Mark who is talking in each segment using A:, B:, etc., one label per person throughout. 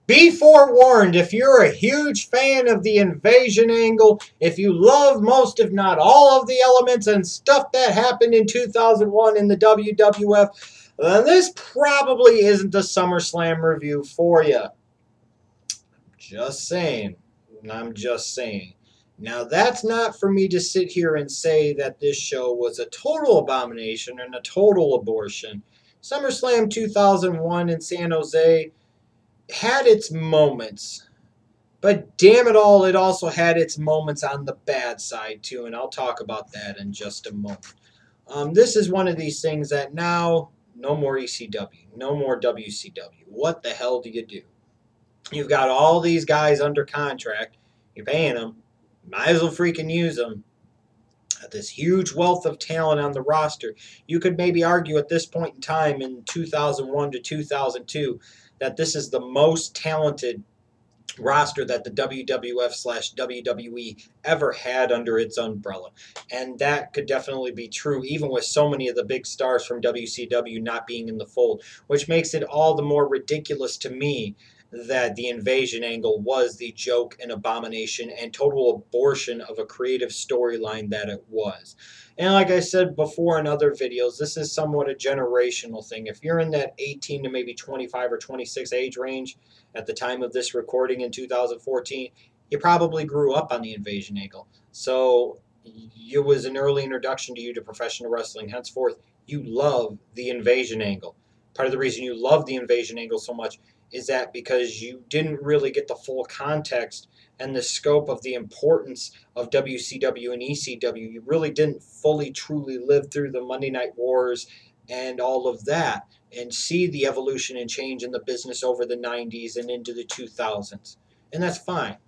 A: Be forewarned, if you're a huge fan of the invasion angle, if you love most, if not all, of the elements and stuff that happened in 2001 in the WWF, then this probably isn't the SummerSlam review for you. Just saying. I'm just saying. Now, that's not for me to sit here and say that this show was a total abomination and a total abortion. SummerSlam 2001 in San Jose had its moments, but damn it all, it also had its moments on the bad side too, and I'll talk about that in just a moment. This is one of these things that now, no more ECW, no more WCW. What the hell do you do? You've got all these guys under contract, you're paying them, might as well freaking use them. This huge wealth of talent on the roster. You could maybe argue at this point in time in 2001 to 2002 that this is the most talented roster that the WWF/WWE ever had under its umbrella. And that could definitely be true, even with so many of the big stars from WCW not being in the fold, which makes it all the more ridiculous to me that the invasion angle was the joke and abomination and total abortion of a creative storyline that it was. And like I said before in other videos, this is somewhat a generational thing. If you're in that 18 to maybe 25 or 26 age range at the time of this recording in 2014, you probably grew up on the invasion angle. So it was an early introduction to you to professional wrestling. Henceforth, you love the invasion angle. Part of the reason you love the invasion angle so much is that because you didn't really get the full context and the scope of the importance of WCW and ECW. You really didn't fully, truly live through the Monday Night Wars and all of that and see the evolution and change in the business over the 90s and into the 2000s. And that's fine.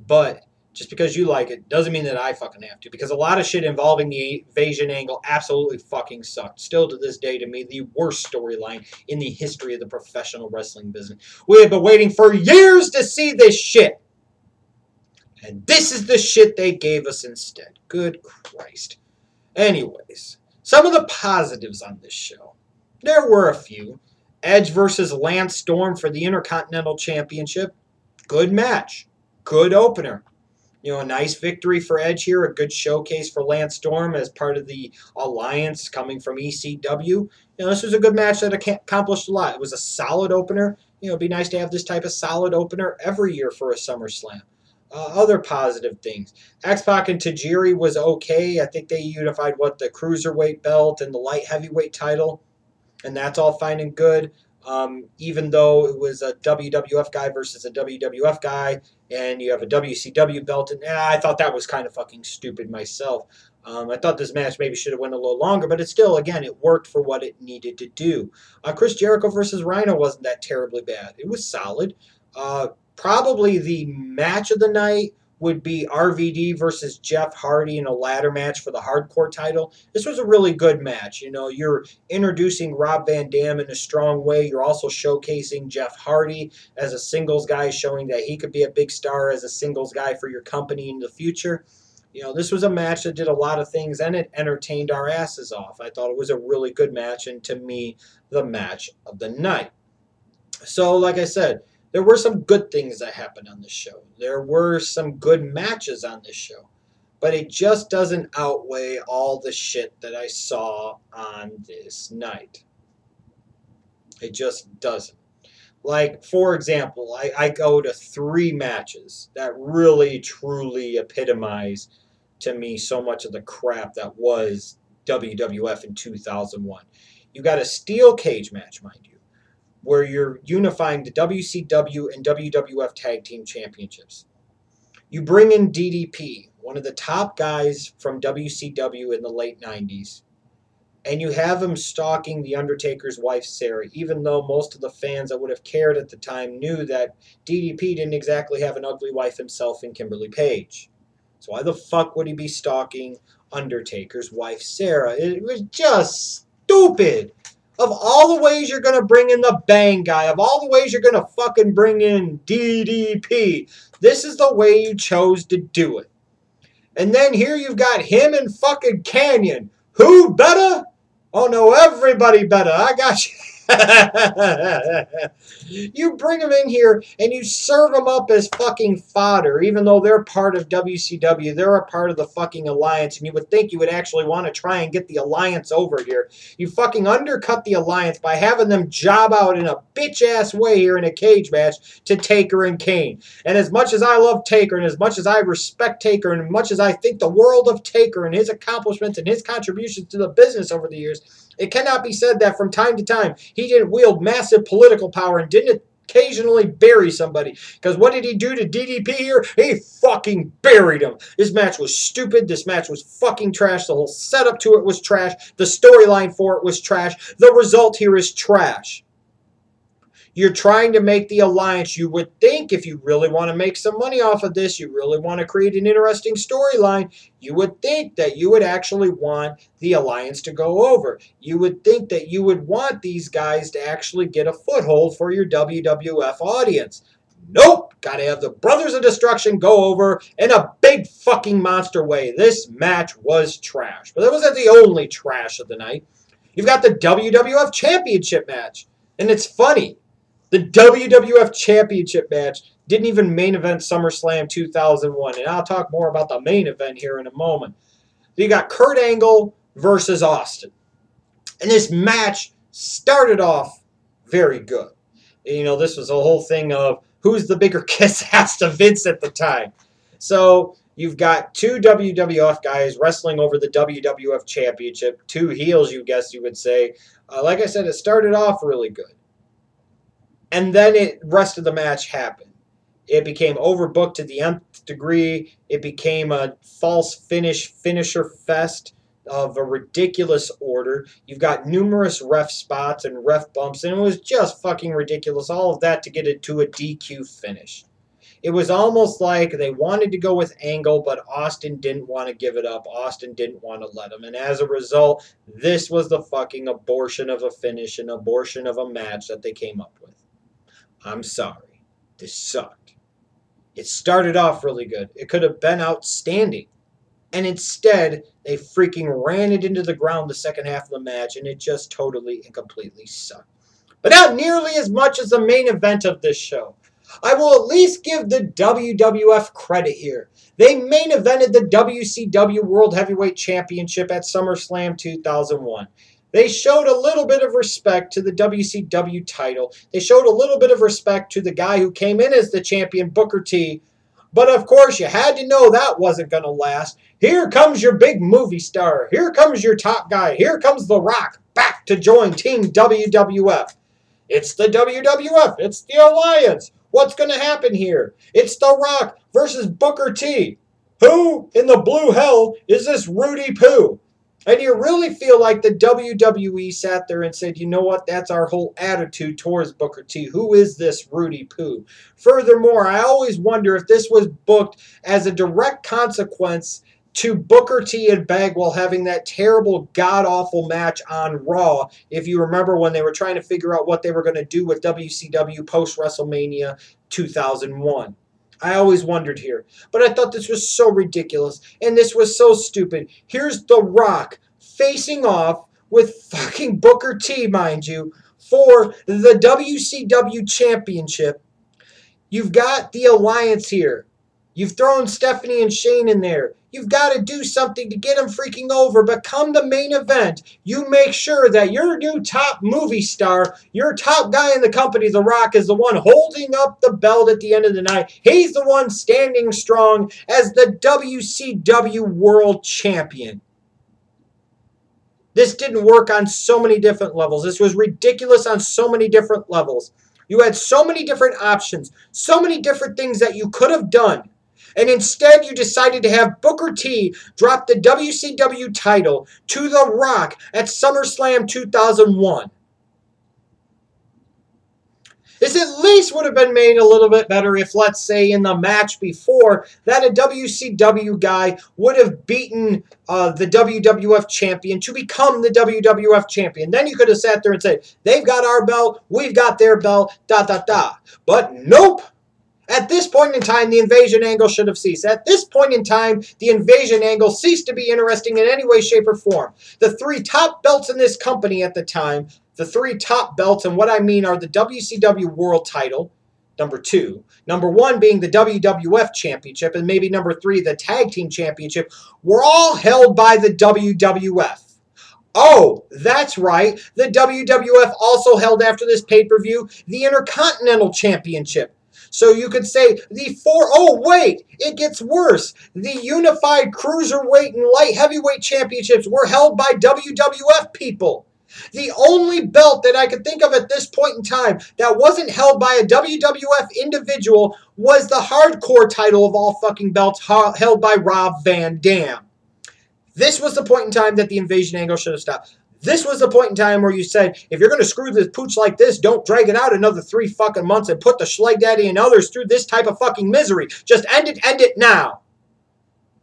A: But just because you like it doesn't mean that I fucking have to, because a lot of shit involving the invasion angle absolutely fucking sucked. Still to this day, to me, the worst storyline in the history of the professional wrestling business. We have been waiting for years to see this shit. And this is the shit they gave us instead. Good Christ. Anyways, some of the positives on this show. There were a few. Edge versus Lance Storm for the Intercontinental Championship. Good match. Good opener. You know, a nice victory for Edge here, a good showcase for Lance Storm as part of the alliance coming from ECW. You know, this was a good match that accomplished a lot. It was a solid opener. You know, it'd be nice to have this type of solid opener every year for a SummerSlam. Other positive things. X-Pac and Tajiri was okay. I think they unified, the Cruiserweight belt and the light heavyweight title. And that's all fine and good. Even though it was a WWF guy versus a WWF guy, and you have a WCW belt, and I thought that was kind of fucking stupid myself. I thought this match maybe should have went a little longer, but it still, again, it worked for what it needed to do. Chris Jericho versus Rhino wasn't that terribly bad. It was solid. Probably the match of the night would be RVD versus Jeff Hardy in a ladder match for the hardcore title. This was a really good match. You know, you're introducing Rob Van Dam in a strong way. You're also showcasing Jeff Hardy as a singles guy, showing that he could be a big star as a singles guy for your company in the future. You know, this was a match that did a lot of things, and it entertained our asses off. I thought it was a really good match, and to me, the match of the night. So, like I said, there were some good things that happened on this show. There were some good matches on this show. But it just doesn't outweigh all the shit that I saw on this night. It just doesn't. Like, for example, I go to 3 matches that really, truly epitomize to me so much of the crap that was WWF in 2001. You got a steel cage match, mind you, where you're unifying the WCW and WWF Tag Team Championships. You bring in DDP, one of the top guys from WCW in the late 90s, and you have him stalking The Undertaker's wife, Sarah, even though most of the fans that would have cared at the time knew that DDP didn't exactly have an ugly wife himself in Kimberly Page. So why the fuck would he be stalking Undertaker's wife, Sarah? It was just stupid. Of all the ways you're going to bring in the Bang guy, of all the ways you're going to fucking bring in DDP, this is the way you chose to do it. And then here you've got him and fucking Canyon. Who better? Oh no, everybody better. I got you. You bring them in here and you serve them up as fucking fodder, even though they're part of WCW. They're a part of the fucking alliance, and you would think you would actually want to try and get the alliance over here. You fucking undercut the alliance by having them job out in a bitch-ass way here in a cage match to Taker and Kane. And as much as I love Taker, and as much as I respect Taker, and as much as I think the world of Taker and his accomplishments and his contributions to the business over the years, it cannot be said that from time to time he didn't wield massive political power and didn't occasionally bury somebody. Because what did he do to DDP here? He fucking buried him. This match was stupid. This match was fucking trash. The whole setup to it was trash. The storyline for it was trash. The result here is trash. You're trying to make the alliance. You would think if you really want to make some money off of this, you really want to create an interesting storyline, you would think that you would actually want the alliance to go over. You would think that you would want these guys to actually get a foothold for your WWF audience. Nope. Got to have the Brothers of Destruction go over in a big fucking monster way. This match was trash. But that wasn't the only trash of the night. You've got the WWF Championship match. And it's funny. The WWF Championship match didn't even main event SummerSlam 2001. And I'll talk more about the main event here in a moment. So you got Kurt Angle versus Austin. And this match started off very good. You know, this was a whole thing of who's the bigger kiss ass to Vince at the time. So you've got two WWF guys wrestling over the WWF Championship. Two heels, you guess you would say. Like I said, it started off really good. And then the rest of the match happened. It became overbooked to the nth degree. It became a false finisher fest of a ridiculous order. You've got numerous ref spots and ref bumps, and it was just fucking ridiculous. All of that to get it to a DQ finish. It was almost like they wanted to go with Angle, but Austin didn't want to give it up. Austin didn't want to let him. And as a result, this was the fucking abortion of a finish, an abortion of a match that they came up with. I'm sorry. This sucked. It started off really good. It could have been outstanding. And instead, they freaking ran it into the ground the second half of the match, and it just totally and completely sucked. But not nearly as much as the main event of this show. I will at least give the WWF credit here. They main evented the WCW World Heavyweight Championship at SummerSlam 2001. They showed a little bit of respect to the WCW title. They showed a little bit of respect to the guy who came in as the champion, Booker T. But of course, you had to know that wasn't going to last. Here comes your big movie star. Here comes your top guy. Here comes The Rock back to join Team WWF. It's the WWF. It's the Alliance. What's going to happen here? It's The Rock versus Booker T. Who in the blue hell is this Rudy Poo? And you really feel like the WWE sat there and said, you know what, that's our whole attitude towards Booker T. Who is this Rudy Poo? Furthermore, I always wonder if this was booked as a direct consequence to Booker T and Bagwell having that terrible, god-awful match on Raw. If you remember when they were trying to figure out what they were going to do with WCW post-WrestleMania 2001. I always wondered here. But I thought this was so ridiculous. And this was so stupid. Here's The Rock facing off with fucking Booker T, mind you, for the WCW Championship. You've got the Alliance here. You've thrown Stephanie and Shane in there. You've got to do something to get them freaking over. But come the main event, you make sure that your new top movie star, your top guy in the company, The Rock, is the one holding up the belt at the end of the night. He's the one standing strong as the WCW World Champion. This didn't work on so many different levels. This was ridiculous on so many different levels. You had so many different options, so many different things that you could have done. And instead, you decided to have Booker T drop the WCW title to The Rock at SummerSlam 2001. This at least would have been made a little bit better if, let's say, in the match before, that a WCW guy would have beaten the WWF champion to become the WWF champion. Then you could have sat there and said, they've got our belt, we've got their belt, da-da-da. But nope. At this point in time, the invasion angle should have ceased. At this point in time, the invasion angle ceased to be interesting in any way, shape, or form. The three top belts in this company at the time, the 3 top belts, and what I mean are the WCW World Title, number 2. Number 1 being the WWF Championship, and maybe number 3, the Tag Team Championship, were all held by the WWF. Oh, that's right. The WWF also held after this pay-per-view the Intercontinental Championship. So you could say oh wait, it gets worse. The Unified Cruiserweight and Light Heavyweight Championships were held by WWF people. The only belt that I could think of at this point in time that wasn't held by a WWF individual was the Hardcore title of all fucking belts held by Rob Van Dam. This was the point in time that the invasion angle should have stopped. This was the point in time where you said, if you're going to screw this pooch like this, don't drag it out another 3 fucking months and put the Schleg Daddy and others through this type of fucking misery. Just end it now.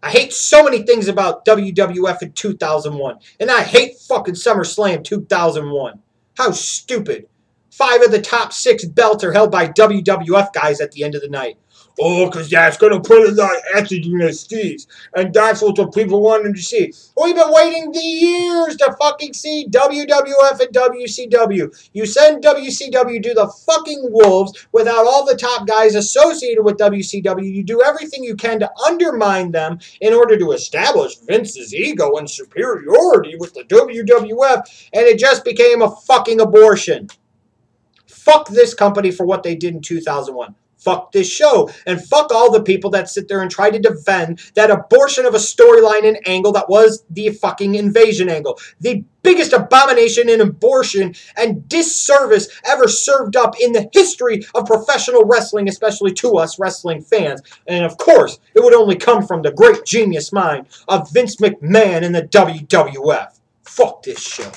A: I hate so many things about WWF in 2001. And I hate fucking SummerSlam 2001. How stupid. 5 of the top 6 belts are held by WWF guys at the end of the night. Oh, because that's going to put a lot of acid in their steeds. And that's what the people wanted to see. We've been waiting the years to fucking see WWF and WCW. You send WCW to the fucking wolves without all the top guys associated with WCW. You do everything you can to undermine them in order to establish Vince's ego and superiority with the WWF. And it just became a fucking abortion. Fuck this company for what they did in 2001. Fuck this show, and fuck all the people that sit there and try to defend that abortion of a storyline and angle that was the fucking invasion angle. The biggest abomination in abortion and disservice ever served up in the history of professional wrestling, especially to us wrestling fans. And of course, it would only come from the great genius mind of Vince McMahon in the WWF. Fuck this show.